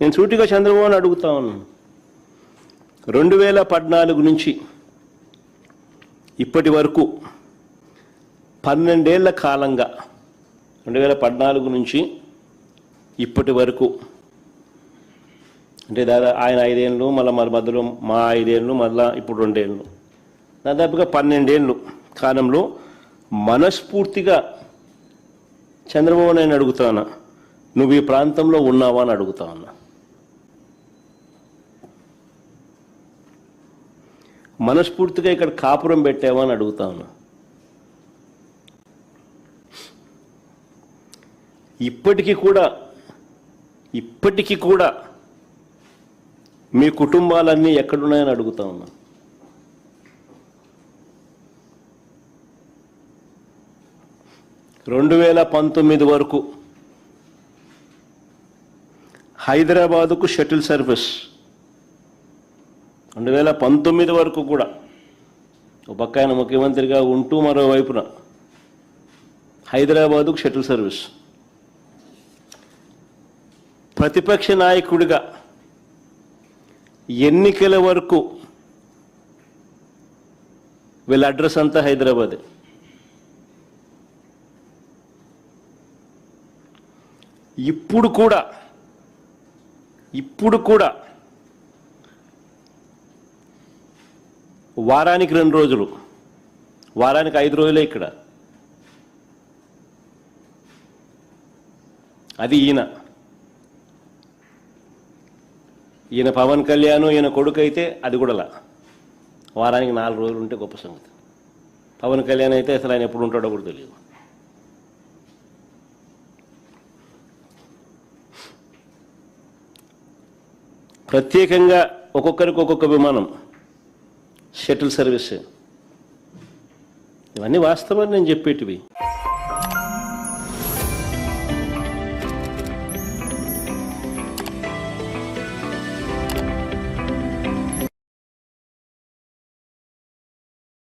నేను సూటిగా చంద్రబాబుని అడుగుతా ఉన్నాను. 2014 నుంచి ఇప్పటి వరకు 12 ఏళ్ల కాలంగా 2014 నుంచి ఇప్పటి వరకు అంటే దాదాపు ఆయన 5 ఏళ్ళు, మళ్ళీ మధ్యలో మా 5 ఏళ్ళు, మళ్ళీ ఇప్పుడు 2 ఏళ్ళు, దాదాపుగా 12 ఏళ్ళు కాలంలో మనస్ఫూర్తిగా చంద్రబాబు నేను అడుగుతాను, నువ్వు ఈ ప్రాంతంలో ఉన్నావా అని అడుగుతా ఉన్నా. మనస్ఫూర్తిగా ఇక్కడ కాపురం పెట్టావా అని అడుగుతా ఉన్నా. ఇప్పటికీ కూడా మీ కుటుంబాలన్నీ ఎక్కడున్నాయని అడుగుతా ఉన్నా. రెండు 2019 వరకు హైదరాబాదుకు షటిల్ సర్వీస్, 2019 వరకు కూడా ఒక పక్క ఆయన ముఖ్యమంత్రిగా ఉంటూ మరోవైపున హైదరాబాదుకు షటిల్ సర్వీస్, ప్రతిపక్ష నాయకుడిగా ఎన్నికల వరకు వీళ్ళ అడ్రస్ అంతా హైదరాబాదే. ఇప్పుడు కూడా వారానికి 2 రోజులు, వారానికి 5 రోజులే ఇక్కడ. అది ఈయన పవన్ కళ్యాణ్, ఈయన కొడుకు అయితే అది కూడా వారానికి 4 రోజులు ఉంటే గొప్ప సంగతి. పవన్ కళ్యాణ్ అయితే అసలు ఆయన ఎప్పుడు ఉంటాడో కూడా తెలియదు. ప్రత్యేకంగా ఒక్కొక్కరికి ఒక్కొక్క విమానం, షటిల్ సర్వీస్, ఇవన్నీ వాస్తవాన్ని నేను చెప్పేటివి.